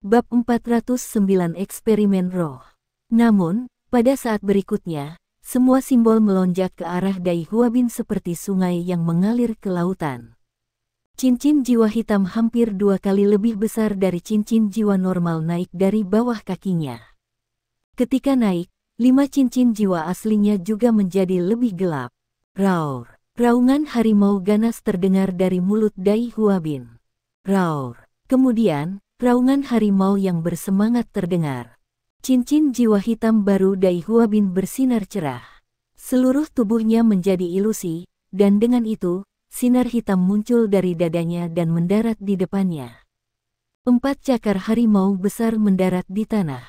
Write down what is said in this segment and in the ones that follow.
Bab 409 Eksperimen Roh. Namun, pada saat berikutnya, semua simbol melonjak ke arah Dai Huabin seperti sungai yang mengalir ke lautan. Cincin jiwa hitam hampir 2 kali lebih besar dari cincin jiwa normal naik dari bawah kakinya. Ketika naik, 5 cincin jiwa aslinya juga menjadi lebih gelap. Raur. Raungan harimau ganas terdengar dari mulut Dai Huabin. Raur. Kemudian, raungan harimau yang bersemangat terdengar. Cincin jiwa hitam baru Dai Huabin bersinar cerah. Seluruh tubuhnya menjadi ilusi, dan dengan itu, sinar hitam muncul dari dadanya dan mendarat di depannya. 4 cakar harimau besar mendarat di tanah.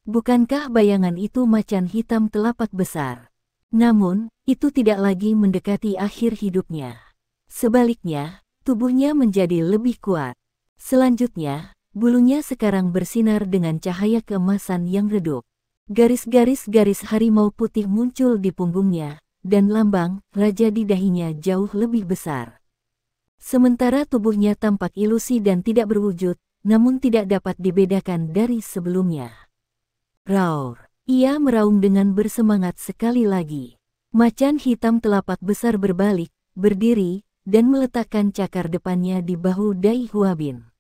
Bukankah bayangan itu macan hitam telapak besar? Namun, itu tidak lagi mendekati akhir hidupnya. Sebaliknya, tubuhnya menjadi lebih kuat. Selanjutnya, bulunya sekarang bersinar dengan cahaya keemasan yang redup. Garis-garis harimau putih muncul di punggungnya, dan lambang raja di dahinya jauh lebih besar. Sementara tubuhnya tampak ilusi dan tidak berwujud, namun tidak dapat dibedakan dari sebelumnya. Raur. Ia meraung dengan bersemangat sekali lagi. Macan hitam telapak besar berbalik, berdiri, dan meletakkan cakar depannya di bahu Dai Huabin.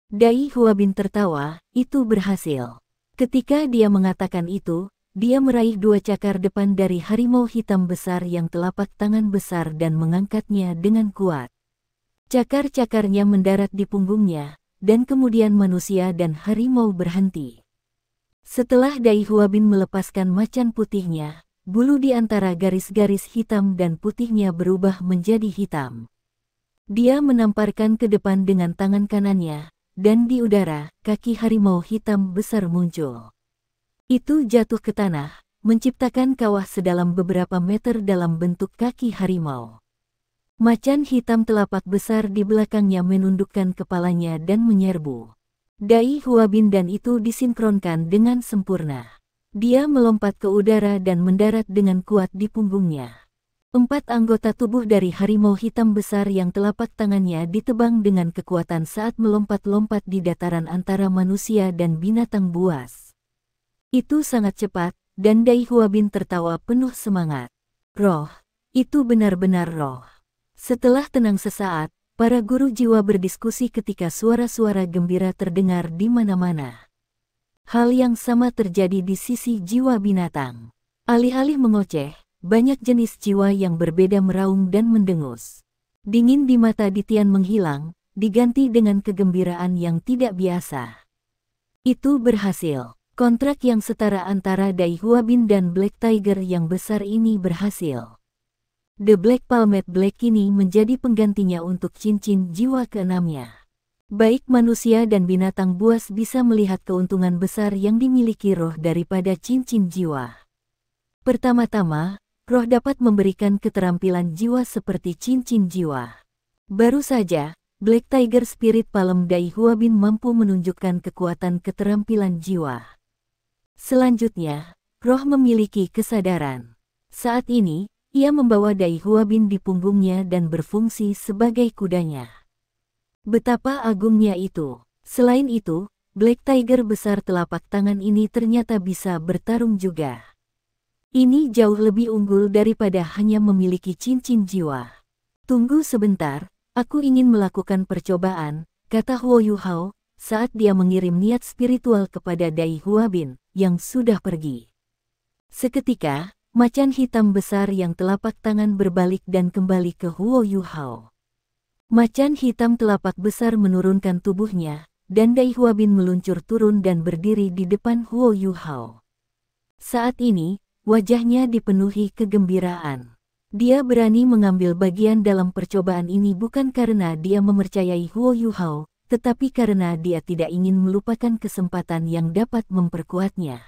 Dai Huabin tertawa, itu berhasil. Ketika dia mengatakan itu, dia meraih 2 cakar depan dari harimau hitam besar yang telapak tangan besar dan mengangkatnya dengan kuat. Cakar-cakarnya mendarat di punggungnya, dan kemudian manusia dan harimau berhenti. Setelah Dai Huabin melepaskan macan putihnya, bulu di antara garis-garis hitam dan putihnya berubah menjadi hitam. Dia menamparkan ke depan dengan tangan kanannya, dan di udara, kaki harimau hitam besar muncul. Itu jatuh ke tanah, menciptakan kawah sedalam beberapa meter dalam bentuk kaki harimau. Macan hitam telapak besar di belakangnya menundukkan kepalanya dan menyerbu. Dai Huabin dan itu disinkronkan dengan sempurna. Dia melompat ke udara dan mendarat dengan kuat di punggungnya. 4 anggota tubuh dari harimau hitam besar yang telapak tangannya ditebang dengan kekuatan saat melompat-lompat di dataran antara manusia dan binatang buas. Itu sangat cepat, dan Dai Huabin tertawa penuh semangat. Roh, itu benar-benar roh. Setelah tenang sesaat, para guru jiwa berdiskusi ketika suara-suara gembira terdengar di mana-mana. Hal yang sama terjadi di sisi jiwa binatang. Alih-alih mengoceh, banyak jenis jiwa yang berbeda meraung dan mendengus. Dingin di mata Ditian menghilang, diganti dengan kegembiraan yang tidak biasa. Itu berhasil. Kontrak yang setara antara Dai Huabin dan Black Tiger yang besar ini berhasil. The Black Palmet Black ini menjadi penggantinya untuk cincin jiwa keenamnya. Baik manusia dan binatang buas bisa melihat keuntungan besar yang dimiliki roh daripada cincin jiwa. Pertama-tama, roh dapat memberikan keterampilan jiwa seperti cincin jiwa. Baru saja, Black Tiger Spirit Palem Dai Huabin mampu menunjukkan kekuatan keterampilan jiwa. Selanjutnya, roh memiliki kesadaran. Saat ini, ia membawa Dai Huabin di punggungnya dan berfungsi sebagai kudanya. Betapa agungnya itu. Selain itu, Black Tiger besar telapak tangan ini ternyata bisa bertarung juga. Ini jauh lebih unggul daripada hanya memiliki cincin jiwa. Tunggu sebentar, aku ingin melakukan percobaan, kata Huo Yuhao, saat dia mengirim niat spiritual kepada Dai Huabin, yang sudah pergi. Seketika, macan hitam besar yang telapak tangan berbalik dan kembali ke Huo Yuhao. Macan hitam telapak besar menurunkan tubuhnya, dan Dai Huabin meluncur turun dan berdiri di depan Huo Yuhao. Saat ini, wajahnya dipenuhi kegembiraan. Dia berani mengambil bagian dalam percobaan ini bukan karena dia mempercayai Huo Yuhao, tetapi karena dia tidak ingin melupakan kesempatan yang dapat memperkuatnya.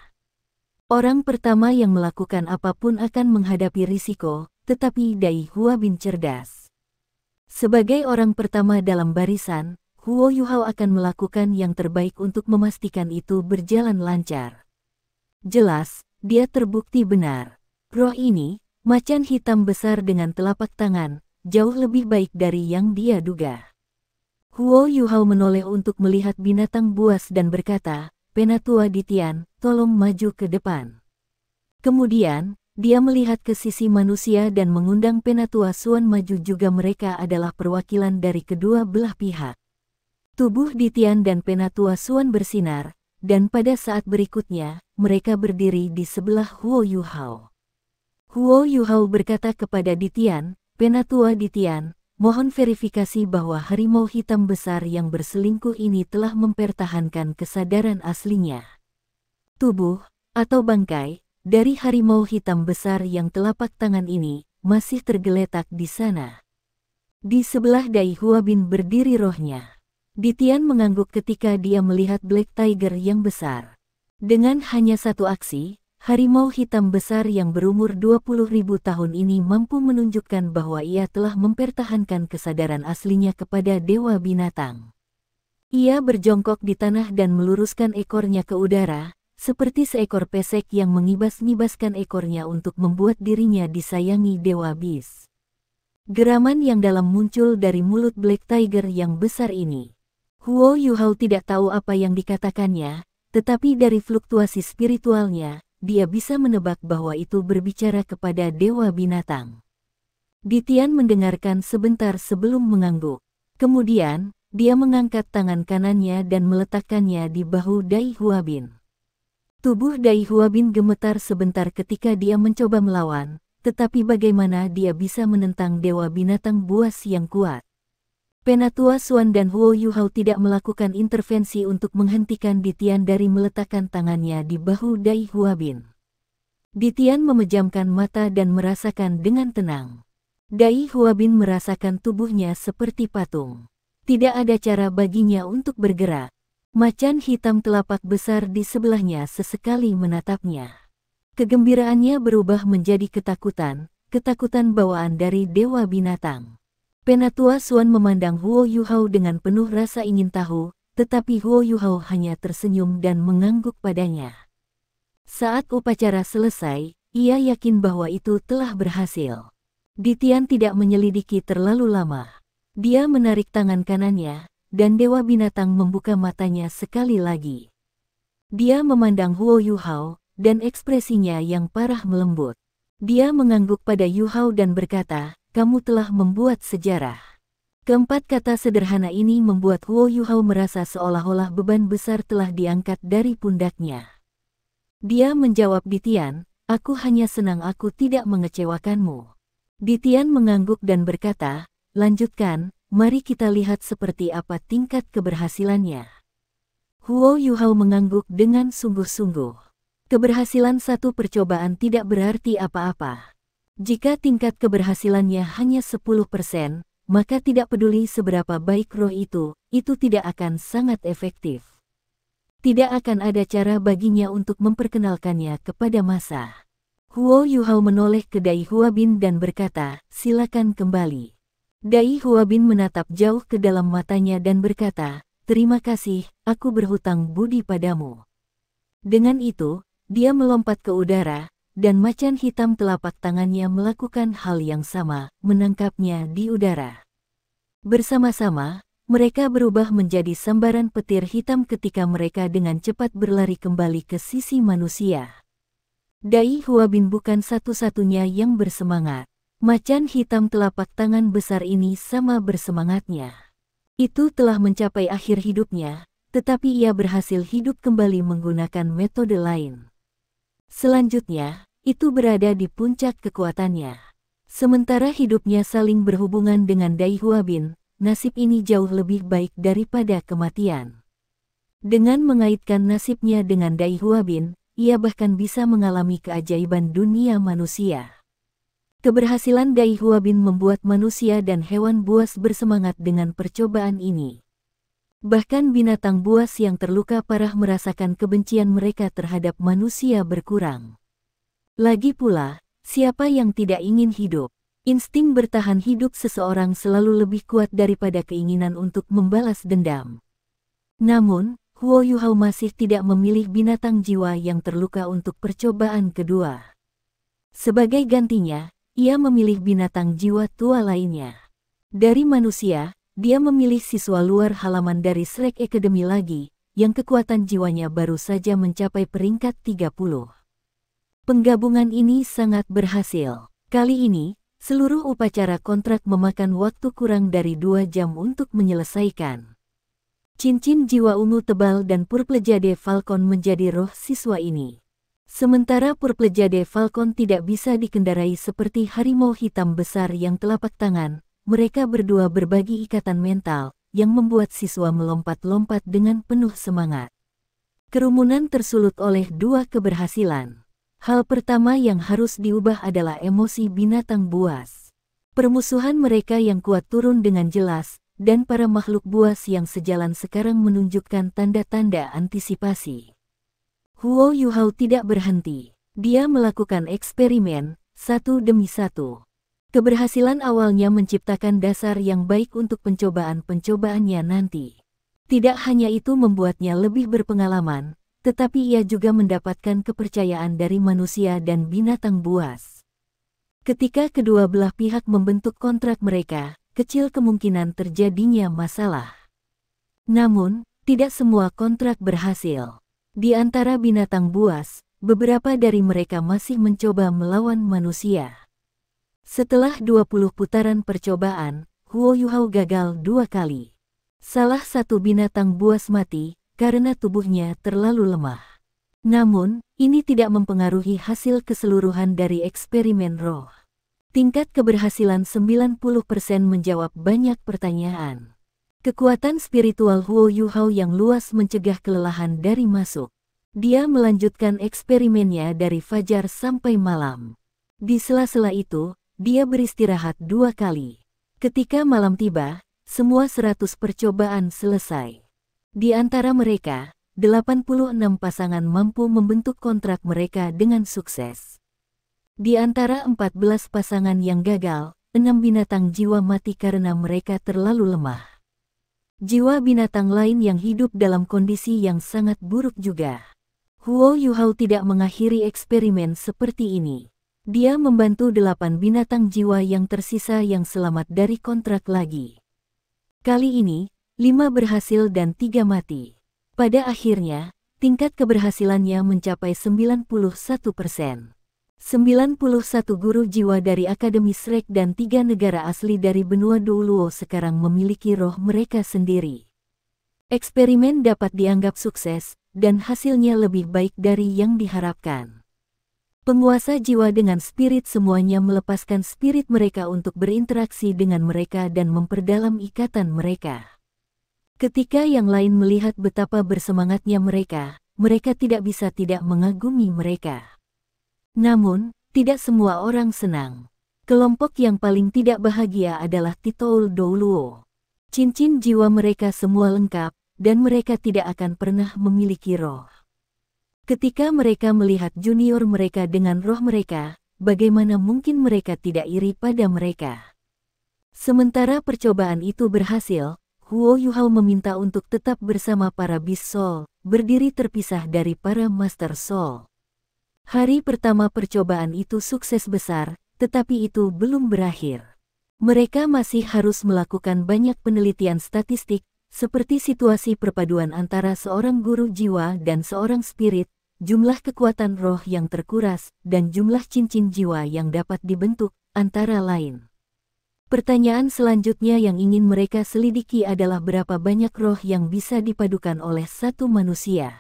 Orang pertama yang melakukan apapun akan menghadapi risiko, tetapi Dai Huabin cerdas. Sebagai orang pertama dalam barisan, Huo Yuhao akan melakukan yang terbaik untuk memastikan itu berjalan lancar. Jelas, dia terbukti benar. Roh ini, macan hitam besar dengan telapak tangan, jauh lebih baik dari yang dia duga. Huo Yuhao menoleh untuk melihat binatang buas dan berkata, "Penatua Ditian, tolong maju ke depan." Kemudian, dia melihat ke sisi manusia dan mengundang Penatua Suan maju juga. Mereka adalah perwakilan dari kedua belah pihak. Tubuh Ditian dan Penatua Suan bersinar, dan pada saat berikutnya, mereka berdiri di sebelah Huo Yuhao. Huo Yuhao berkata kepada Ditian, "Penatua Ditian, mohon verifikasi bahwa harimau hitam besar yang berselingkuh ini telah mempertahankan kesadaran aslinya. Tubuh, atau bangkai, dari harimau hitam besar yang telapak tangan ini, masih tergeletak di sana." Di sebelah Dai Huabin berdiri rohnya. Ditian mengangguk ketika dia melihat Black Tiger yang besar. Dengan hanya satu aksi, harimau hitam besar yang berumur 20.000 tahun ini mampu menunjukkan bahwa ia telah mempertahankan kesadaran aslinya kepada Dewa Binatang. Ia berjongkok di tanah dan meluruskan ekornya ke udara, seperti seekor pesek yang mengibas-ngibaskan ekornya untuk membuat dirinya disayangi Dewa Bis. Geraman yang dalam muncul dari mulut Black Tiger yang besar ini. Huo Yuhao tidak tahu apa yang dikatakannya, tetapi dari fluktuasi spiritualnya, dia bisa menebak bahwa itu berbicara kepada Dewa Binatang. Ditian mendengarkan sebentar sebelum mengangguk. Kemudian, dia mengangkat tangan kanannya dan meletakkannya di bahu Dai Huabin. Tubuh Dai Huabin gemetar sebentar ketika dia mencoba melawan, tetapi bagaimana dia bisa menentang Dewa Binatang buas yang kuat? Penatua Suan dan Huo Yuhao tidak melakukan intervensi untuk menghentikan Ditian dari meletakkan tangannya di bahu Dai Huabin. Ditian memejamkan mata dan merasakan dengan tenang. Dai Huabin merasakan tubuhnya seperti patung. Tidak ada cara baginya untuk bergerak. Macan hitam telapak besar di sebelahnya sesekali menatapnya. Kegembiraannya berubah menjadi ketakutan, ketakutan bawaan dari Dewa Binatang. Penatua Suan memandang Huo Yuhao dengan penuh rasa ingin tahu, tetapi Huo Yuhao hanya tersenyum dan mengangguk padanya. Saat upacara selesai, ia yakin bahwa itu telah berhasil. Ditian tidak menyelidiki terlalu lama. Dia menarik tangan kanannya, dan Dewa Binatang membuka matanya sekali lagi. Dia memandang Huo Yuhao, dan ekspresinya yang parah melembut. Dia mengangguk pada Yuhao dan berkata, "Kamu telah membuat sejarah." Keempat kata sederhana ini membuat Huo Yuhao merasa seolah-olah beban besar telah diangkat dari pundaknya. Dia menjawab Ditian, "Aku hanya senang aku tidak mengecewakanmu." Ditian mengangguk dan berkata, "Lanjutkan, mari kita lihat seperti apa tingkat keberhasilannya." Huo Yuhao mengangguk dengan sungguh-sungguh. Keberhasilan satu percobaan tidak berarti apa-apa. Jika tingkat keberhasilannya hanya 10%, maka tidak peduli seberapa baik roh itu tidak akan sangat efektif. Tidak akan ada cara baginya untuk memperkenalkannya kepada massa. Huo Yuhao menoleh ke Dai Huabin dan berkata, "Silakan kembali." Dai Huabin menatap jauh ke dalam matanya dan berkata, "Terima kasih, aku berhutang budi padamu." Dengan itu, dia melompat ke udara, dan macan hitam telapak tangannya melakukan hal yang sama, menangkapnya di udara. Bersama-sama, mereka berubah menjadi sambaran petir hitam ketika mereka dengan cepat berlari kembali ke sisi manusia. Dai Huabin bukan satu-satunya yang bersemangat. Macan hitam telapak tangan besar ini sama bersemangatnya. Itu telah mencapai akhir hidupnya, tetapi ia berhasil hidup kembali menggunakan metode lain. Selanjutnya, itu berada di puncak kekuatannya. Sementara hidupnya saling berhubungan dengan Dai Huabin, nasib ini jauh lebih baik daripada kematian. Dengan mengaitkan nasibnya dengan Dai Huabin, ia bahkan bisa mengalami keajaiban dunia manusia. Keberhasilan Dai Huabin membuat manusia dan hewan buas bersemangat dengan percobaan ini. Bahkan binatang buas yang terluka parah merasakan kebencian mereka terhadap manusia berkurang. Lagi pula, siapa yang tidak ingin hidup? Insting bertahan hidup seseorang selalu lebih kuat daripada keinginan untuk membalas dendam. Namun, Huo Yuhao masih tidak memilih binatang jiwa yang terluka untuk percobaan kedua. Sebagai gantinya, ia memilih binatang jiwa tua lainnya. Dari manusia, dia memilih siswa luar halaman dari Shrek Academy lagi, yang kekuatan jiwanya baru saja mencapai peringkat 30. Penggabungan ini sangat berhasil. Kali ini, seluruh upacara kontrak memakan waktu kurang dari 2 jam untuk menyelesaikan. Cincin jiwa ungu tebal dan Purple Jade Falcon menjadi roh siswa ini. Sementara Purple Jade Falcon tidak bisa dikendarai seperti harimau hitam besar yang telapak tangan, mereka berdua berbagi ikatan mental, yang membuat siswa melompat-lompat dengan penuh semangat. Kerumunan tersulut oleh 2 keberhasilan. Hal pertama yang harus diubah adalah emosi binatang buas. Permusuhan mereka yang kuat turun dengan jelas, dan para makhluk buas yang sejalan sekarang menunjukkan tanda-tanda antisipasi. Huo Yuhao tidak berhenti. Dia melakukan eksperimen, satu demi satu. Keberhasilan awalnya menciptakan dasar yang baik untuk pencobaan-pencobaannya nanti. Tidak hanya itu membuatnya lebih berpengalaman, tetapi ia juga mendapatkan kepercayaan dari manusia dan binatang buas. Ketika kedua belah pihak membentuk kontrak mereka, kecil kemungkinan terjadinya masalah. Namun, tidak semua kontrak berhasil. Di antara binatang buas, beberapa dari mereka masih mencoba melawan manusia. Setelah 20 putaran percobaan, Huo Yuhao gagal 2 kali. Salah satu binatang buas mati karena tubuhnya terlalu lemah. Namun, ini tidak mempengaruhi hasil keseluruhan dari eksperimen roh. Tingkat keberhasilan 90% menjawab banyak pertanyaan. Kekuatan spiritual Huo Yuhao yang luas mencegah kelelahan dari masuk. Dia melanjutkan eksperimennya dari fajar sampai malam. Di sela-sela itu, dia beristirahat 2 kali. Ketika malam tiba, semua 100 percobaan selesai. Di antara mereka, 86 pasangan mampu membentuk kontrak mereka dengan sukses. Di antara 14 pasangan yang gagal, 6 binatang jiwa mati karena mereka terlalu lemah. Jiwa binatang lain yang hidup dalam kondisi yang sangat buruk juga. Huo Yuhao tidak mengakhiri eksperimen seperti ini. Dia membantu 8 binatang jiwa yang tersisa yang selamat dari kontrak lagi. Kali ini, 5 berhasil dan 3 mati. Pada akhirnya, tingkat keberhasilannya mencapai 91%. 91 guru jiwa dari Akademi Shrek dan 3 negara asli dari benua Douluo sekarang memiliki roh mereka sendiri. Eksperimen dapat dianggap sukses, dan hasilnya lebih baik dari yang diharapkan. Penguasa jiwa dengan spirit semuanya melepaskan spirit mereka untuk berinteraksi dengan mereka dan memperdalam ikatan mereka. Ketika yang lain melihat betapa bersemangatnya mereka, mereka tidak bisa tidak mengagumi mereka. Namun, tidak semua orang senang. Kelompok yang paling tidak bahagia adalah Titoul Douluo. Cincin jiwa mereka semua lengkap, dan mereka tidak akan pernah memiliki roh. Ketika mereka melihat junior mereka dengan roh mereka, bagaimana mungkin mereka tidak iri pada mereka? Sementara percobaan itu berhasil, Huo Yuhao meminta untuk tetap bersama para Beast Soul, berdiri terpisah dari para Master Soul. Hari pertama percobaan itu sukses besar, tetapi itu belum berakhir. Mereka masih harus melakukan banyak penelitian statistik, seperti situasi perpaduan antara seorang guru jiwa dan seorang spirit, jumlah kekuatan roh yang terkuras, dan jumlah cincin jiwa yang dapat dibentuk, antara lain. Pertanyaan selanjutnya yang ingin mereka selidiki adalah berapa banyak roh yang bisa dipadukan oleh satu manusia.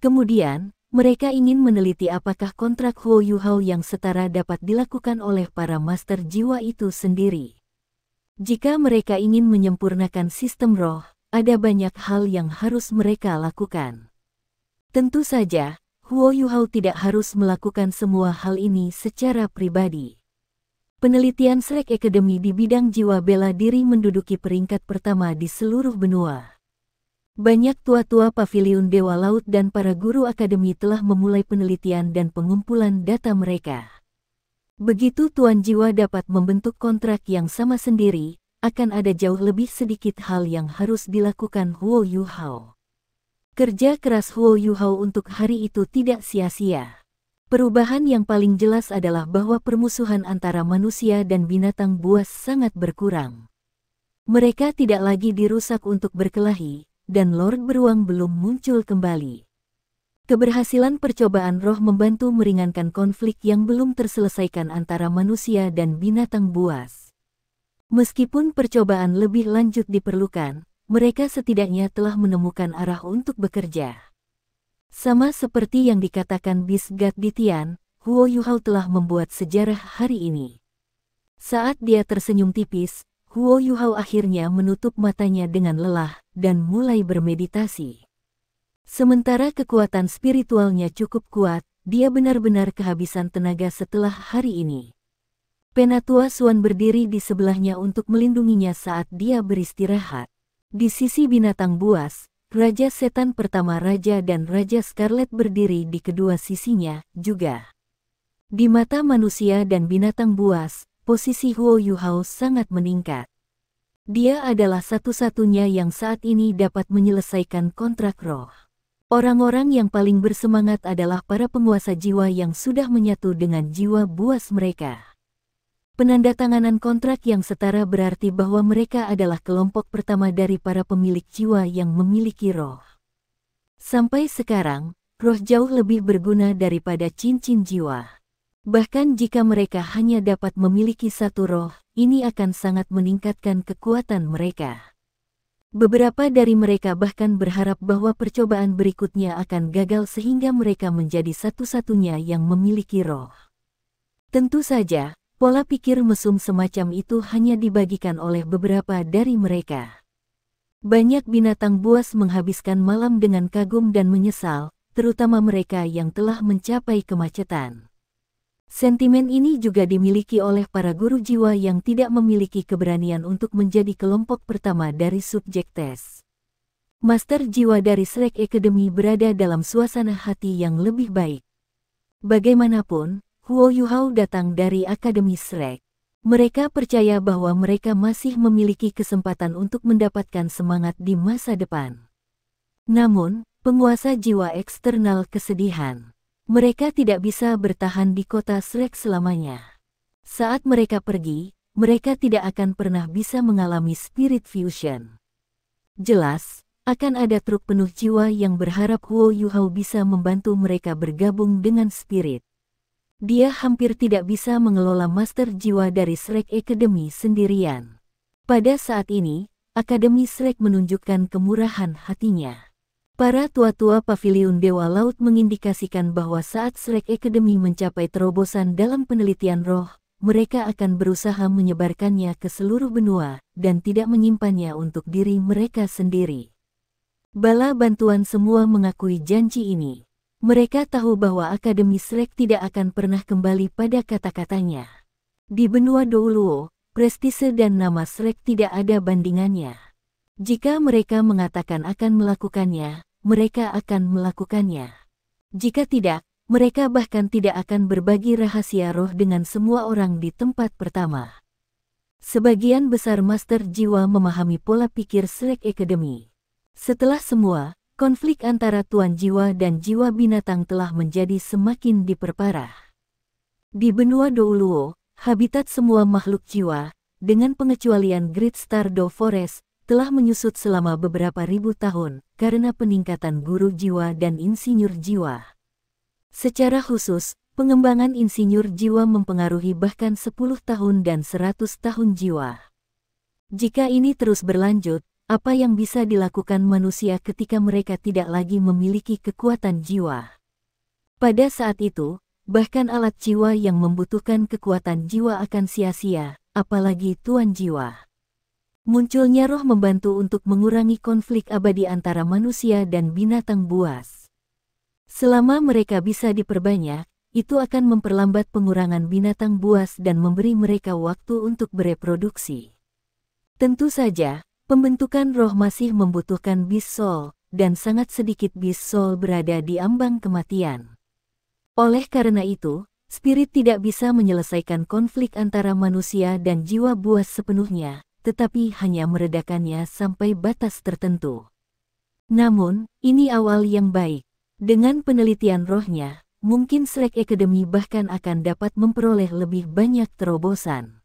Kemudian, mereka ingin meneliti apakah kontrak Huo Yuhao yang setara dapat dilakukan oleh para master jiwa itu sendiri. Jika mereka ingin menyempurnakan sistem roh, ada banyak hal yang harus mereka lakukan. Tentu saja, Huo Yuhao tidak harus melakukan semua hal ini secara pribadi. Penelitian Shrek Academy di bidang jiwa bela diri menduduki peringkat pertama di seluruh benua. Banyak tua-tua paviliun Dewa Laut dan para guru akademi telah memulai penelitian dan pengumpulan data mereka. Begitu Tuan Jiwa dapat membentuk kontrak yang sama sendiri, akan ada jauh lebih sedikit hal yang harus dilakukan Huo Yuhao. Kerja keras Huo Yuhao untuk hari itu tidak sia-sia. Perubahan yang paling jelas adalah bahwa permusuhan antara manusia dan binatang buas sangat berkurang. Mereka tidak lagi dirusak untuk berkelahi, dan Lord Beruang belum muncul kembali. Keberhasilan percobaan roh membantu meringankan konflik yang belum terselesaikan antara manusia dan binatang buas. Meskipun percobaan lebih lanjut diperlukan, mereka setidaknya telah menemukan arah untuk bekerja. Sama seperti yang dikatakan Beast God di Tian, Huo Yuhao telah membuat sejarah hari ini. Saat dia tersenyum tipis, Huo Yuhao akhirnya menutup matanya dengan lelah dan mulai bermeditasi. Sementara kekuatan spiritualnya cukup kuat, dia benar-benar kehabisan tenaga setelah hari ini. Penatua Suan berdiri di sebelahnya untuk melindunginya saat dia beristirahat. Di sisi binatang buas, Raja Setan pertama Raja dan Raja Scarlet berdiri di kedua sisinya juga. Di mata manusia dan binatang buas, posisi Huo Yuhao sangat meningkat. Dia adalah satu-satunya yang saat ini dapat menyelesaikan kontrak roh. Orang-orang yang paling bersemangat adalah para penguasa jiwa yang sudah menyatu dengan jiwa buas mereka. Penandatanganan kontrak yang setara berarti bahwa mereka adalah kelompok pertama dari para pemilik jiwa yang memiliki roh. Sampai sekarang, roh jauh lebih berguna daripada cincin jiwa. Bahkan jika mereka hanya dapat memiliki satu roh, ini akan sangat meningkatkan kekuatan mereka. Beberapa dari mereka bahkan berharap bahwa percobaan berikutnya akan gagal sehingga mereka menjadi satu-satunya yang memiliki roh. Tentu saja, pola pikir mesum semacam itu hanya dibagikan oleh beberapa dari mereka. Banyak binatang buas menghabiskan malam dengan kagum dan menyesal, terutama mereka yang telah mencapai kemacetan. Sentimen ini juga dimiliki oleh para guru jiwa yang tidak memiliki keberanian untuk menjadi kelompok pertama dari subjek tes. Master jiwa dari Shrek Academy berada dalam suasana hati yang lebih baik. Bagaimanapun, Huo Yuhao datang dari Akademi Shrek. Mereka percaya bahwa mereka masih memiliki kesempatan untuk mendapatkan semangat di masa depan. Namun, penguasa jiwa eksternal kesedihan. Mereka tidak bisa bertahan di kota Shrek selamanya. Saat mereka pergi, mereka tidak akan pernah bisa mengalami spirit fusion. Jelas, akan ada truk penuh jiwa yang berharap Huo Yuhao bisa membantu mereka bergabung dengan spirit. Dia hampir tidak bisa mengelola master jiwa dari Shrek Academy sendirian. Pada saat ini, Akademi Shrek menunjukkan kemurahan hatinya. Para tua-tua Paviliun Dewa Laut mengindikasikan bahwa saat Shrek Academy mencapai terobosan dalam penelitian roh, mereka akan berusaha menyebarkannya ke seluruh benua dan tidak menyimpannya untuk diri mereka sendiri. Bala bantuan semua mengakui janji ini. Mereka tahu bahwa Akademi Shrek tidak akan pernah kembali pada kata-katanya. Di benua Douluo, prestise dan nama Shrek tidak ada bandingannya. Jika mereka mengatakan akan melakukannya, mereka akan melakukannya. Jika tidak, mereka bahkan tidak akan berbagi rahasia roh dengan semua orang di tempat pertama. Sebagian besar master jiwa memahami pola pikir Shrek Academy. Setelah semua, konflik antara tuan jiwa dan jiwa binatang telah menjadi semakin diperparah. Di benua Douluo, habitat semua makhluk jiwa, dengan pengecualian Great Stardow Forest, telah menyusut selama beberapa ribu tahun karena peningkatan guru jiwa dan insinyur jiwa. Secara khusus, pengembangan insinyur jiwa mempengaruhi bahkan 10 tahun dan 100 tahun jiwa. Jika ini terus berlanjut, apa yang bisa dilakukan manusia ketika mereka tidak lagi memiliki kekuatan jiwa? Pada saat itu, bahkan alat jiwa yang membutuhkan kekuatan jiwa akan sia-sia, apalagi tuan jiwa. Munculnya roh membantu untuk mengurangi konflik abadi antara manusia dan binatang buas. Selama mereka bisa diperbanyak, itu akan memperlambat pengurangan binatang buas dan memberi mereka waktu untuk bereproduksi. Tentu saja, pembentukan roh masih membutuhkan Beast Soul, dan sangat sedikit Beast Soul berada di ambang kematian. Oleh karena itu, spirit tidak bisa menyelesaikan konflik antara manusia dan jiwa buas sepenuhnya, tetapi hanya meredakannya sampai batas tertentu. Namun, ini awal yang baik. Dengan penelitian rohnya, mungkin Shrek Academy bahkan akan dapat memperoleh lebih banyak terobosan.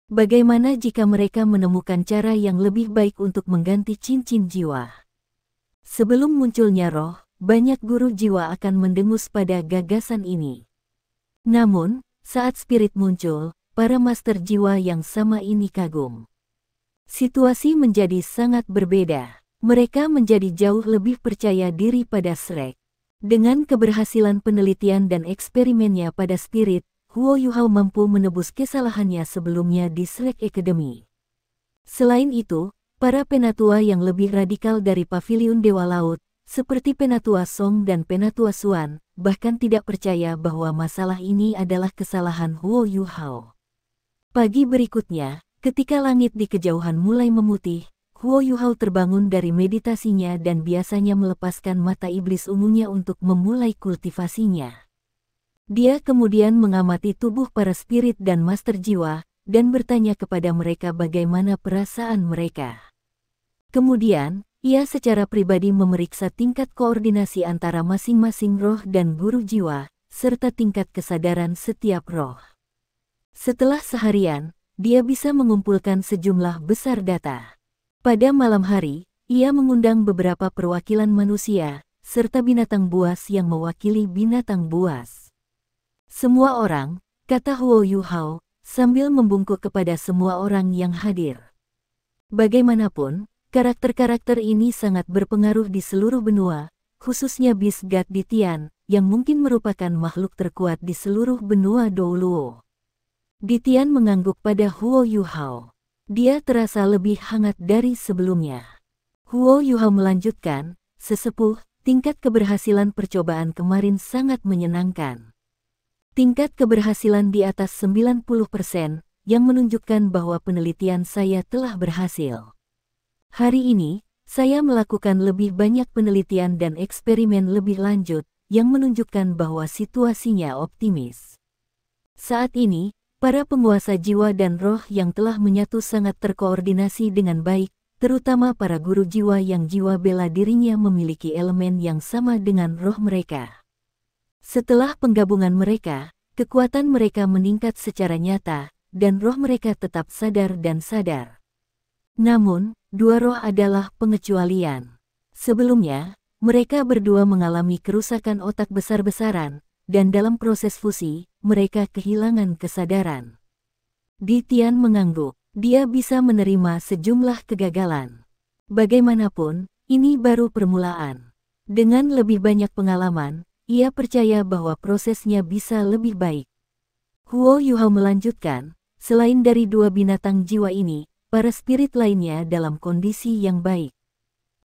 Bagaimana jika mereka menemukan cara yang lebih baik untuk mengganti cincin jiwa? Sebelum munculnya roh, banyak guru jiwa akan mendengus pada gagasan ini. Namun, saat spirit muncul, para master jiwa yang sama ini kagum. Situasi menjadi sangat berbeda. Mereka menjadi jauh lebih percaya diri pada Shrek. Dengan keberhasilan penelitian dan eksperimennya pada spirit, Huo Yuhao mampu menebus kesalahannya sebelumnya di Shrek Academy. Selain itu, para penatua yang lebih radikal dari Paviliun Dewa Laut, seperti Penatua Song dan Penatua Xuan, bahkan tidak percaya bahwa masalah ini adalah kesalahan Huo Yuhao. Pagi berikutnya, ketika langit di kejauhan mulai memutih, Huo Yuhao terbangun dari meditasinya dan biasanya melepaskan mata iblis ungunya untuk memulai kultivasinya. Dia kemudian mengamati tubuh para spirit dan master jiwa, dan bertanya kepada mereka bagaimana perasaan mereka. Kemudian, ia secara pribadi memeriksa tingkat koordinasi antara masing-masing roh dan guru jiwa, serta tingkat kesadaran setiap roh. Setelah seharian, dia bisa mengumpulkan sejumlah besar data. Pada malam hari, ia mengundang beberapa perwakilan manusia, serta binatang buas yang mewakili binatang buas. Semua orang, kata Huo Yuhao, sambil membungkuk kepada semua orang yang hadir. Bagaimanapun, karakter-karakter ini sangat berpengaruh di seluruh benua, khususnya Beast God di Tian, yang mungkin merupakan makhluk terkuat di seluruh benua Douluo. Di Tian mengangguk pada Huo Yuhao. Dia terasa lebih hangat dari sebelumnya. Huo Yuhao melanjutkan, sesepuh, tingkat keberhasilan percobaan kemarin sangat menyenangkan. Tingkat keberhasilan di atas 90%, yang menunjukkan bahwa penelitian saya telah berhasil. Hari ini, saya melakukan lebih banyak penelitian dan eksperimen lebih lanjut, yang menunjukkan bahwa situasinya optimis. Saat ini, para penguasa jiwa dan roh yang telah menyatu sangat terkoordinasi dengan baik, terutama para guru jiwa yang jiwa bela dirinya memiliki elemen yang sama dengan roh mereka. Setelah penggabungan mereka, kekuatan mereka meningkat secara nyata, dan roh mereka tetap sadar dan sadar. Namun, dua roh adalah pengecualian. Sebelumnya, mereka berdua mengalami kerusakan otak besar-besaran, dan dalam proses fusi, mereka kehilangan kesadaran. Di Tian mengangguk, dia bisa menerima sejumlah kegagalan. Bagaimanapun, ini baru permulaan. Dengan lebih banyak pengalaman, ia percaya bahwa prosesnya bisa lebih baik. Huo Yuhao melanjutkan, selain dari dua binatang jiwa ini, para spirit lainnya dalam kondisi yang baik.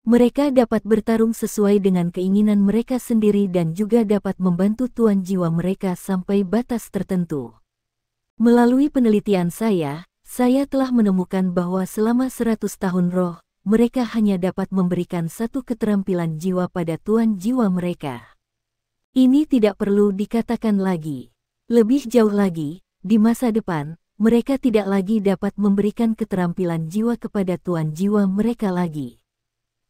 Mereka dapat bertarung sesuai dengan keinginan mereka sendiri dan juga dapat membantu tuan jiwa mereka sampai batas tertentu. Melalui penelitian saya telah menemukan bahwa selama 100 tahun roh, mereka hanya dapat memberikan satu keterampilan jiwa pada tuan jiwa mereka. Ini tidak perlu dikatakan lagi. Lebih jauh lagi, di masa depan, mereka tidak lagi dapat memberikan keterampilan jiwa kepada tuan jiwa mereka lagi.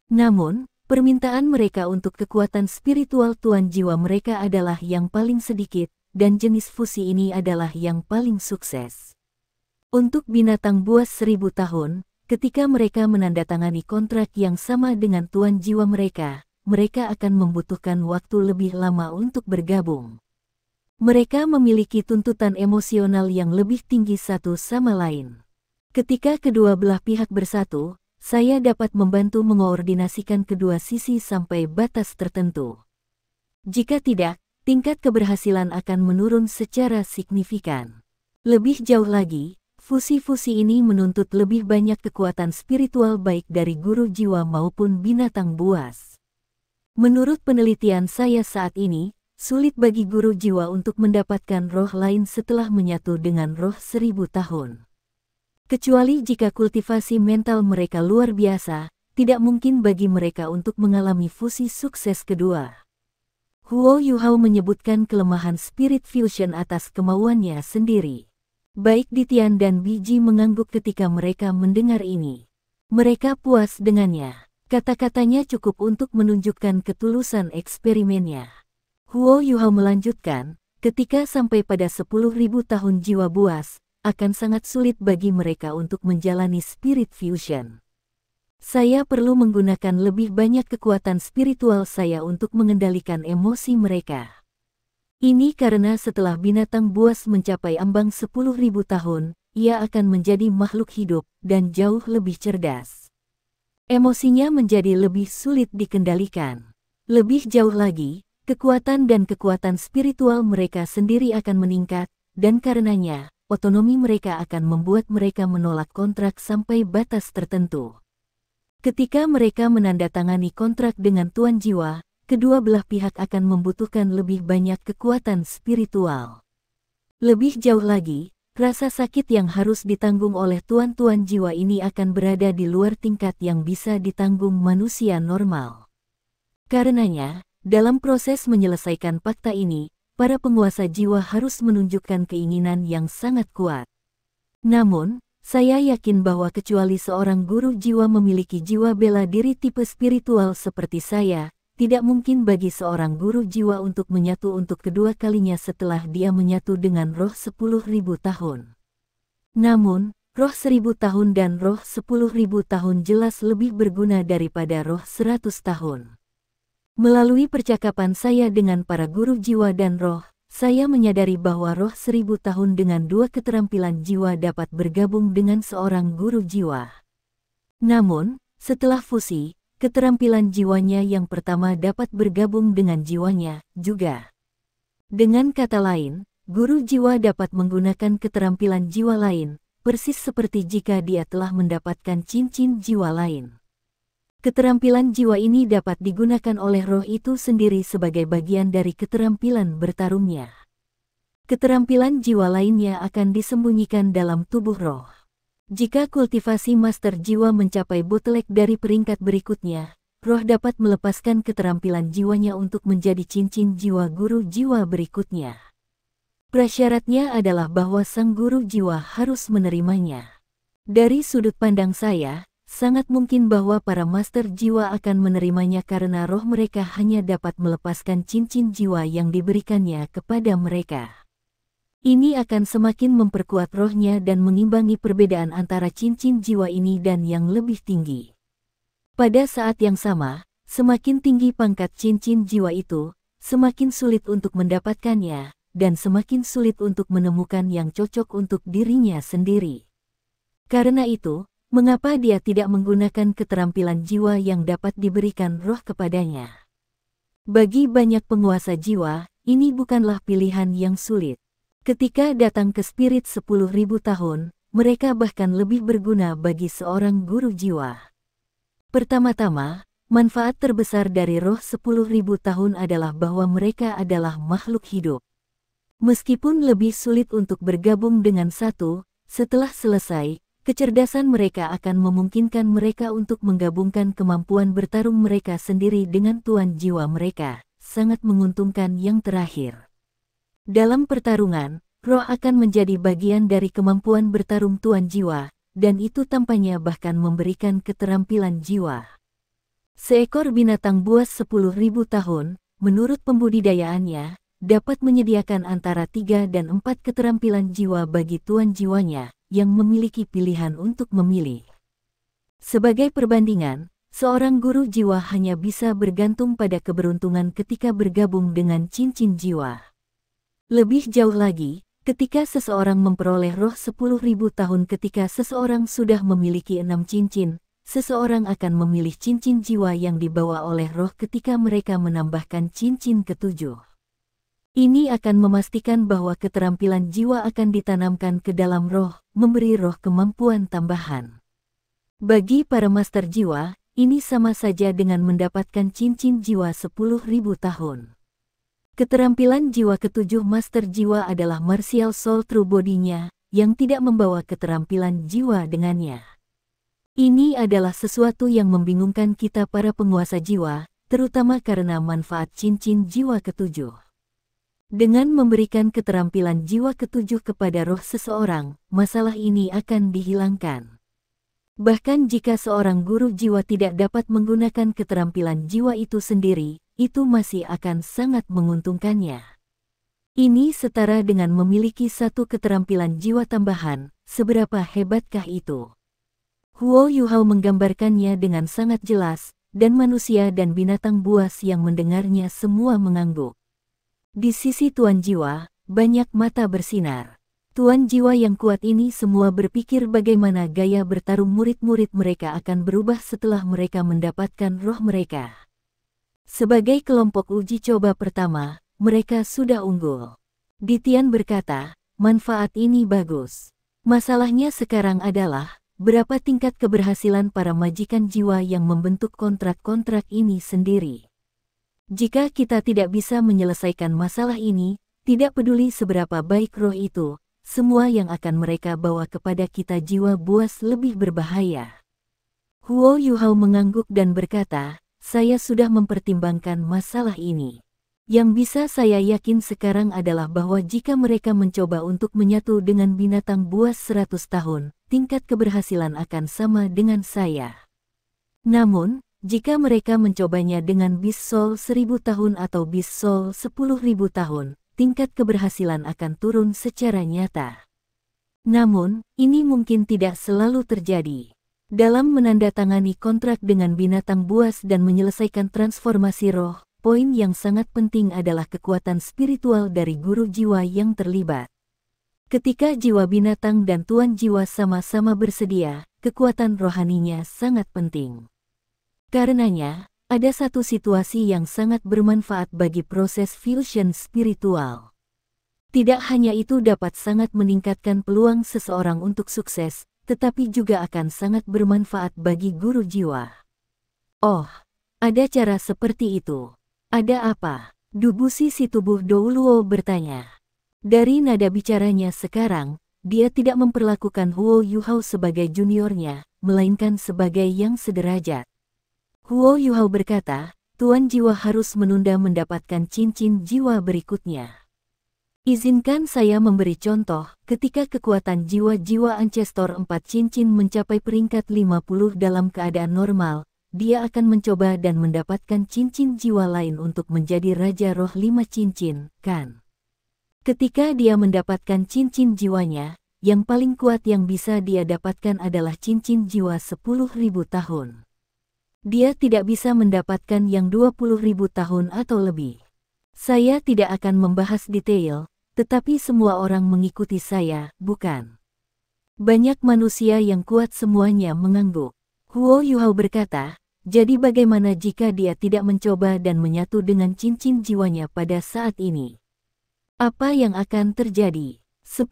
Namun, permintaan mereka untuk kekuatan spiritual tuan jiwa mereka adalah yang paling sedikit, dan jenis fusi ini adalah yang paling sukses. Untuk binatang buas 1000 tahun, ketika mereka menandatangani kontrak yang sama dengan tuan jiwa mereka akan membutuhkan waktu lebih lama untuk bergabung. Mereka memiliki tuntutan emosional yang lebih tinggi satu sama lain. Ketika kedua belah pihak bersatu, saya dapat membantu mengoordinasikan kedua sisi sampai batas tertentu. Jika tidak, tingkat keberhasilan akan menurun secara signifikan. Lebih jauh lagi, fusi-fusi ini menuntut lebih banyak kekuatan spiritual baik dari guru jiwa maupun binatang buas. Menurut penelitian saya saat ini, sulit bagi guru jiwa untuk mendapatkan roh lain setelah menyatu dengan roh 1000 tahun. Kecuali jika kultivasi mental mereka luar biasa, tidak mungkin bagi mereka untuk mengalami fusi sukses kedua. Huo Yuhao menyebutkan kelemahan spirit fusion atas kemauannya sendiri. Baik Di Tian dan Biji mengangguk ketika mereka mendengar ini. Mereka puas dengannya. Kata-katanya cukup untuk menunjukkan ketulusan eksperimennya. Huo Yuhao melanjutkan, ketika sampai pada 10.000 tahun jiwa buas, akan sangat sulit bagi mereka untuk menjalani spirit fusion. Saya perlu menggunakan lebih banyak kekuatan spiritual saya untuk mengendalikan emosi mereka. Ini karena setelah binatang buas mencapai ambang 10.000 tahun, ia akan menjadi makhluk hidup dan jauh lebih cerdas. Emosinya menjadi lebih sulit dikendalikan. Lebih jauh lagi, kekuatan dan kekuatan spiritual mereka sendiri akan meningkat, dan karenanya, otonomi mereka akan membuat mereka menolak kontrak sampai batas tertentu. Ketika mereka menandatangani kontrak dengan tuan jiwa, kedua belah pihak akan membutuhkan lebih banyak kekuatan spiritual. Lebih jauh lagi, rasa sakit yang harus ditanggung oleh tuan-tuan jiwa ini akan berada di luar tingkat yang bisa ditanggung manusia normal. Karenanya, dalam proses menyelesaikan fakta ini, para penguasa jiwa harus menunjukkan keinginan yang sangat kuat. Namun, saya yakin bahwa kecuali seorang guru jiwa memiliki jiwa bela diri tipe spiritual seperti saya, tidak mungkin bagi seorang guru jiwa untuk menyatu untuk kedua kalinya setelah dia menyatu dengan roh 10.000 tahun. Namun, roh 1.000 tahun dan roh 10.000 tahun jelas lebih berguna daripada roh 100 tahun. Melalui percakapan saya dengan para guru jiwa dan roh, saya menyadari bahwa roh 1.000 tahun dengan dua keterampilan jiwa dapat bergabung dengan seorang guru jiwa. Namun, setelah fusi, keterampilan jiwanya yang pertama dapat bergabung dengan jiwanya juga. Dengan kata lain, guru jiwa dapat menggunakan keterampilan jiwa lain, persis seperti jika dia telah mendapatkan cincin jiwa lain. Keterampilan jiwa ini dapat digunakan oleh roh itu sendiri sebagai bagian dari keterampilan bertarungnya. Keterampilan jiwa lainnya akan disembunyikan dalam tubuh roh. Jika kultivasi master jiwa mencapai bottleneck dari peringkat berikutnya, roh dapat melepaskan keterampilan jiwanya untuk menjadi cincin jiwa guru jiwa berikutnya. Prasyaratnya adalah bahwa sang guru jiwa harus menerimanya. Dari sudut pandang saya, sangat mungkin bahwa para master jiwa akan menerimanya karena roh mereka hanya dapat melepaskan cincin jiwa yang diberikannya kepada mereka. Ini akan semakin memperkuat rohnya dan mengimbangi perbedaan antara cincin jiwa ini dan yang lebih tinggi. Pada saat yang sama, semakin tinggi pangkat cincin jiwa itu, semakin sulit untuk mendapatkannya, dan semakin sulit untuk menemukan yang cocok untuk dirinya sendiri. Karena itu, mengapa dia tidak menggunakan keterampilan jiwa yang dapat diberikan roh kepadanya? Bagi banyak penguasa jiwa, ini bukanlah pilihan yang sulit. Ketika datang ke spirit 10.000 tahun, mereka bahkan lebih berguna bagi seorang guru jiwa. Pertama-tama, manfaat terbesar dari roh 10.000 tahun adalah bahwa mereka adalah makhluk hidup. Meskipun lebih sulit untuk bergabung dengan satu, setelah selesai, kecerdasan mereka akan memungkinkan mereka untuk menggabungkan kemampuan bertarung mereka sendiri dengan tuan jiwa mereka, sangat menguntungkan yang terakhir. Dalam pertarungan, roh akan menjadi bagian dari kemampuan bertarung tuan jiwa, dan itu tampaknya bahkan memberikan keterampilan jiwa. Seekor binatang buas 10.000 tahun, menurut pembudidayaannya, dapat menyediakan antara 3 dan 4 keterampilan jiwa bagi tuan jiwanya, yang memiliki pilihan untuk memilih. Sebagai perbandingan, seorang guru jiwa hanya bisa bergantung pada keberuntungan ketika bergabung dengan cincin jiwa. Lebih jauh lagi, ketika seseorang memperoleh roh 10.000 tahun ketika seseorang sudah memiliki 6 cincin, seseorang akan memilih cincin jiwa yang dibawa oleh roh ketika mereka menambahkan cincin ketujuh. Ini akan memastikan bahwa keterampilan jiwa akan ditanamkan ke dalam roh, memberi roh kemampuan tambahan. Bagi para master jiwa, ini sama saja dengan mendapatkan cincin jiwa 10.000 tahun. Keterampilan jiwa ketujuh master jiwa adalah martial soul true body-nya, yang tidak membawa keterampilan jiwa dengannya. Ini adalah sesuatu yang membingungkan kita para penguasa jiwa, terutama karena manfaat cincin jiwa ketujuh. Dengan memberikan keterampilan jiwa ketujuh kepada roh seseorang, masalah ini akan dihilangkan. Bahkan jika seorang guru jiwa tidak dapat menggunakan keterampilan jiwa itu sendiri, itu masih akan sangat menguntungkannya. Ini setara dengan memiliki satu keterampilan jiwa tambahan. Seberapa hebatkah itu? Huo Yuhao menggambarkannya dengan sangat jelas, dan manusia dan binatang buas yang mendengarnya semua mengangguk. Di sisi Tuan Jiwa, banyak mata bersinar. Tuan Jiwa yang kuat ini semua berpikir bagaimana gaya bertarung murid-murid mereka akan berubah setelah mereka mendapatkan roh mereka. Sebagai kelompok uji coba pertama, mereka sudah unggul. Ditian berkata, manfaat ini bagus. Masalahnya sekarang adalah, berapa tingkat keberhasilan para majikan jiwa yang membentuk kontrak-kontrak ini sendiri. Jika kita tidak bisa menyelesaikan masalah ini, tidak peduli seberapa baik roh itu, semua yang akan mereka bawa kepada kita jiwa buas lebih berbahaya. Huo Yuhao mengangguk dan berkata, saya sudah mempertimbangkan masalah ini. Yang bisa saya yakin sekarang adalah bahwa jika mereka mencoba untuk menyatu dengan binatang buas 100 tahun, tingkat keberhasilan akan sama dengan saya. Namun, jika mereka mencobanya dengan bis soul 1000 tahun atau bis soul 10.000 tahun, tingkat keberhasilan akan turun secara nyata. Namun, ini mungkin tidak selalu terjadi. Dalam menandatangani kontrak dengan binatang buas dan menyelesaikan transformasi roh, poin yang sangat penting adalah kekuatan spiritual dari guru jiwa yang terlibat. Ketika jiwa binatang dan tuan jiwa sama-sama bersedia, kekuatan rohaninya sangat penting. Karenanya, ada satu situasi yang sangat bermanfaat bagi proses fusion spiritual. Tidak hanya itu dapat sangat meningkatkan peluang seseorang untuk sukses, tetapi juga akan sangat bermanfaat bagi guru jiwa. Oh, ada cara seperti itu. Ada apa? Dubusi si tubuh Douluo bertanya. Dari nada bicaranya sekarang, dia tidak memperlakukan Huo Yuhao sebagai juniornya, melainkan sebagai yang sederajat. Huo Yuhao berkata, Tuan Jiwa harus menunda mendapatkan cincin jiwa berikutnya. Izinkan saya memberi contoh, ketika kekuatan jiwa-jiwa Ancestor 4 cincin mencapai peringkat 50 dalam keadaan normal, dia akan mencoba dan mendapatkan cincin jiwa lain untuk menjadi Raja Roh 5 cincin, kan? Ketika dia mendapatkan cincin jiwanya, yang paling kuat yang bisa dia dapatkan adalah cincin jiwa 10.000 tahun. Dia tidak bisa mendapatkan yang 20.000 tahun atau lebih. Saya tidak akan membahas detail, tetapi semua orang mengikuti saya, bukan? Banyak manusia yang kuat semuanya mengangguk. Huo Yuhao berkata, jadi bagaimana jika dia tidak mencoba dan menyatu dengan cincin jiwanya pada saat ini? Apa yang akan terjadi? 10.000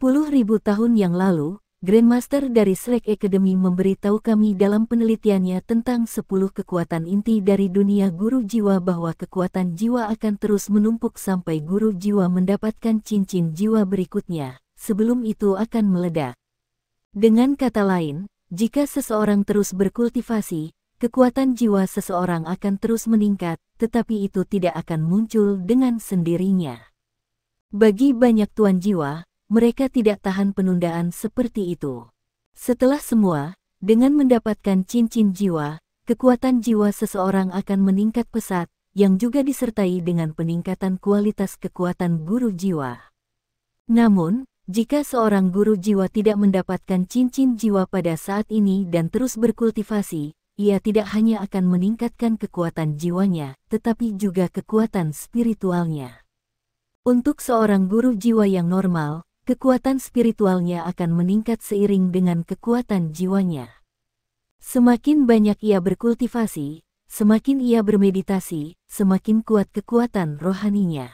tahun yang lalu, Grandmaster dari Shrek Academy memberitahu kami dalam penelitiannya tentang 10 kekuatan inti dari dunia guru jiwa bahwa kekuatan jiwa akan terus menumpuk sampai guru jiwa mendapatkan cincin jiwa berikutnya, sebelum itu akan meledak. Dengan kata lain, jika seseorang terus berkultivasi, kekuatan jiwa seseorang akan terus meningkat, tetapi itu tidak akan muncul dengan sendirinya. Bagi banyak tuan jiwa, mereka tidak tahan penundaan seperti itu. Setelah semua, dengan mendapatkan cincin jiwa, kekuatan jiwa seseorang akan meningkat pesat, yang juga disertai dengan peningkatan kualitas kekuatan guru jiwa. Namun, jika seorang guru jiwa tidak mendapatkan cincin jiwa pada saat ini dan terus berkultivasi, ia tidak hanya akan meningkatkan kekuatan jiwanya, tetapi juga kekuatan spiritualnya. Untuk seorang guru jiwa yang normal, kekuatan spiritualnya akan meningkat seiring dengan kekuatan jiwanya. Semakin banyak ia berkultivasi, semakin ia bermeditasi, semakin kuat kekuatan rohaninya.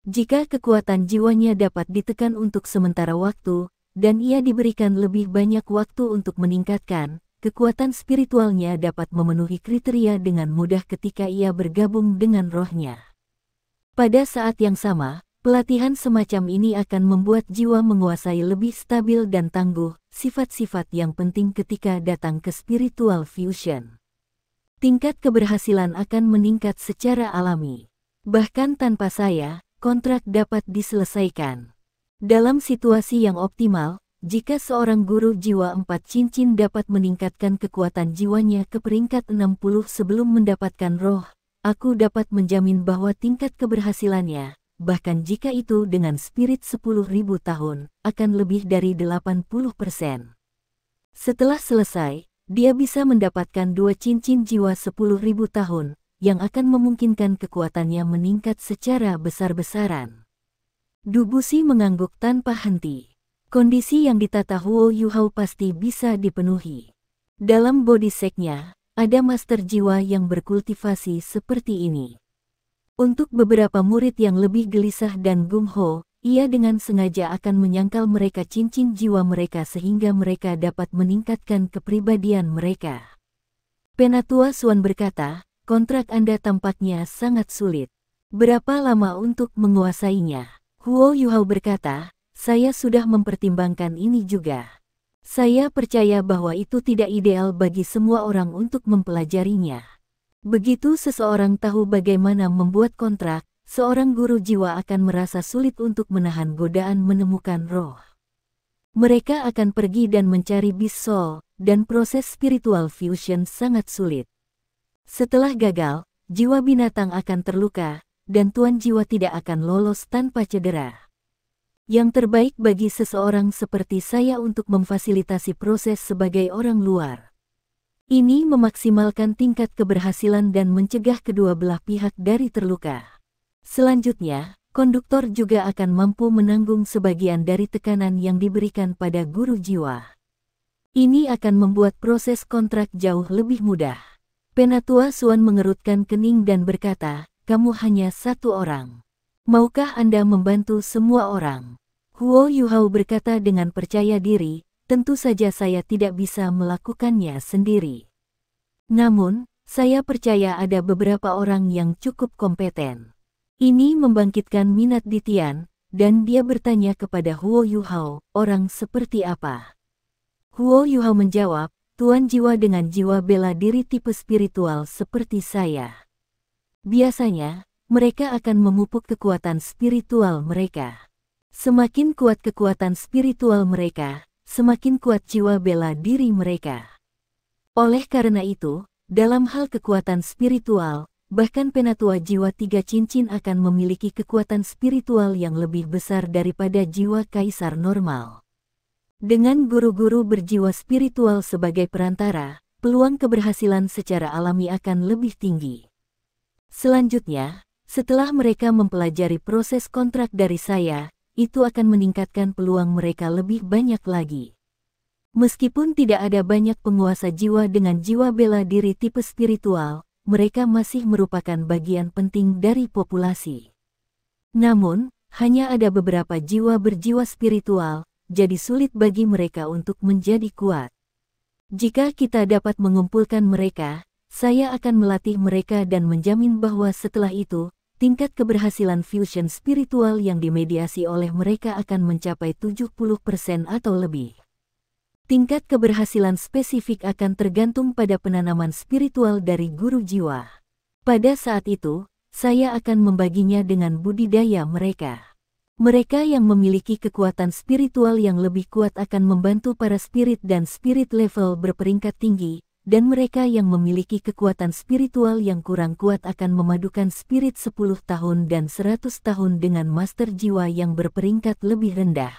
Jika kekuatan jiwanya dapat ditekan untuk sementara waktu, dan ia diberikan lebih banyak waktu untuk meningkatkan, kekuatan spiritualnya dapat memenuhi kriteria dengan mudah ketika ia bergabung dengan rohnya. Pada saat yang sama, pelatihan semacam ini akan membuat jiwa menguasai lebih stabil dan tangguh, sifat-sifat yang penting ketika datang ke spiritual fusion. Tingkat keberhasilan akan meningkat secara alami. Bahkan tanpa saya, kontrak dapat diselesaikan. Dalam situasi yang optimal, jika seorang guru jiwa 4 cincin dapat meningkatkan kekuatan jiwanya ke peringkat 60 sebelum mendapatkan roh, aku dapat menjamin bahwa tingkat keberhasilannya, bahkan jika itu dengan spirit 10.000 tahun, akan lebih dari 80%. Setelah selesai, dia bisa mendapatkan 2 cincin jiwa 10.000 tahun, yang akan memungkinkan kekuatannya meningkat secara besar-besaran. Dubusi mengangguk tanpa henti. Kondisi yang ditata Huo Yuhao pasti bisa dipenuhi. Dalam body set-nya, ada master jiwa yang berkultivasi seperti ini. Untuk beberapa murid yang lebih gelisah dan gumho, ia dengan sengaja akan menyangkal mereka cincin jiwa mereka sehingga mereka dapat meningkatkan kepribadian mereka. Penatua Xuan berkata, kontrak Anda tampaknya sangat sulit. Berapa lama untuk menguasainya? Huo Yuhao berkata, saya sudah mempertimbangkan ini juga. Saya percaya bahwa itu tidak ideal bagi semua orang untuk mempelajarinya. Begitu seseorang tahu bagaimana membuat kontrak, seorang guru jiwa akan merasa sulit untuk menahan godaan menemukan roh. Mereka akan pergi dan mencari Beast Soul, dan proses spiritual fusion sangat sulit. Setelah gagal, jiwa binatang akan terluka, dan tuan jiwa tidak akan lolos tanpa cedera. Yang terbaik bagi seseorang seperti saya untuk memfasilitasi proses sebagai orang luar. Ini memaksimalkan tingkat keberhasilan dan mencegah kedua belah pihak dari terluka. Selanjutnya, konduktor juga akan mampu menanggung sebagian dari tekanan yang diberikan pada guru jiwa. Ini akan membuat proses kontrak jauh lebih mudah. Penatua Xuan mengerutkan kening dan berkata, kamu hanya satu orang. Maukah Anda membantu semua orang? Huo Yuhao berkata dengan percaya diri, tentu saja saya tidak bisa melakukannya sendiri. Namun, saya percaya ada beberapa orang yang cukup kompeten. Ini membangkitkan minat di Tian, dan dia bertanya kepada Huo Yuhao, orang seperti apa? Huo Yuhao menjawab, tuan jiwa dengan jiwa bela diri tipe spiritual seperti saya. Biasanya, mereka akan memupuk kekuatan spiritual mereka. Semakin kuat kekuatan spiritual mereka, semakin kuat jiwa bela diri mereka. Oleh karena itu, dalam hal kekuatan spiritual, bahkan penatua jiwa 3 cincin akan memiliki kekuatan spiritual yang lebih besar daripada jiwa kaisar normal. Dengan guru-guru berjiwa spiritual sebagai perantara, peluang keberhasilan secara alami akan lebih tinggi. Selanjutnya, setelah mereka mempelajari proses kontrak dari saya, itu akan meningkatkan peluang mereka lebih banyak lagi. Meskipun tidak ada banyak penguasa jiwa dengan jiwa bela diri tipe spiritual, mereka masih merupakan bagian penting dari populasi. Namun, hanya ada beberapa jiwa berjiwa spiritual, jadi sulit bagi mereka untuk menjadi kuat. Jika kita dapat mengumpulkan mereka, saya akan melatih mereka dan menjamin bahwa setelah itu, tingkat keberhasilan fusion spiritual yang dimediasi oleh mereka akan mencapai 70% atau lebih. Tingkat keberhasilan spesifik akan tergantung pada penanaman spiritual dari guru jiwa. Pada saat itu, saya akan membaginya dengan budidaya mereka. Mereka yang memiliki kekuatan spiritual yang lebih kuat akan membantu para spirit dan spirit level berperingkat tinggi, dan mereka yang memiliki kekuatan spiritual yang kurang kuat akan memadukan spirit 10 tahun dan 100 tahun dengan master jiwa yang berperingkat lebih rendah.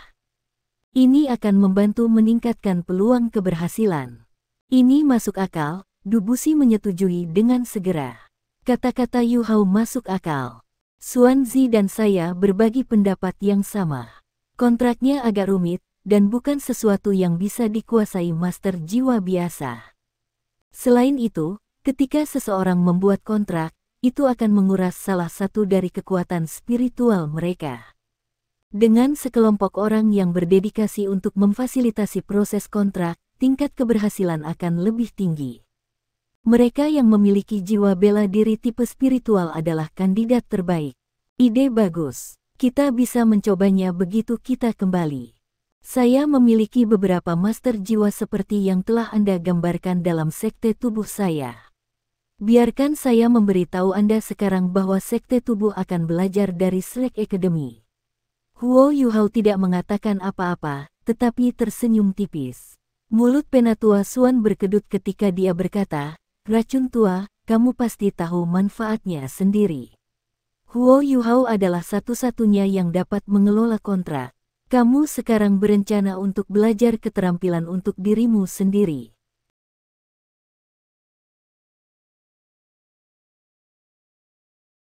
Ini akan membantu meningkatkan peluang keberhasilan. Ini masuk akal, Dubusi menyetujui dengan segera. Kata-kata Yuhao masuk akal. Xuan Zi dan saya berbagi pendapat yang sama. Kontraknya agak rumit, dan bukan sesuatu yang bisa dikuasai master jiwa biasa. Selain itu, ketika seseorang membuat kontrak, itu akan menguras salah satu dari kekuatan spiritual mereka. Dengan sekelompok orang yang berdedikasi untuk memfasilitasi proses kontrak, tingkat keberhasilan akan lebih tinggi. Mereka yang memiliki jiwa bela diri tipe spiritual adalah kandidat terbaik. Ide bagus. Kita bisa mencobanya begitu kita kembali. Saya memiliki beberapa master jiwa seperti yang telah Anda gambarkan dalam sekte tubuh saya. Biarkan saya memberitahu Anda sekarang bahwa sekte tubuh akan belajar dari Slack Academy. Huo Yuhao tidak mengatakan apa-apa, tetapi tersenyum tipis. Mulut penatua Xuan berkedut ketika dia berkata, racun tua, kamu pasti tahu manfaatnya sendiri. Huo Yuhao adalah satu-satunya yang dapat mengelola kontrak. Kamu sekarang berencana untuk belajar keterampilan untuk dirimu sendiri.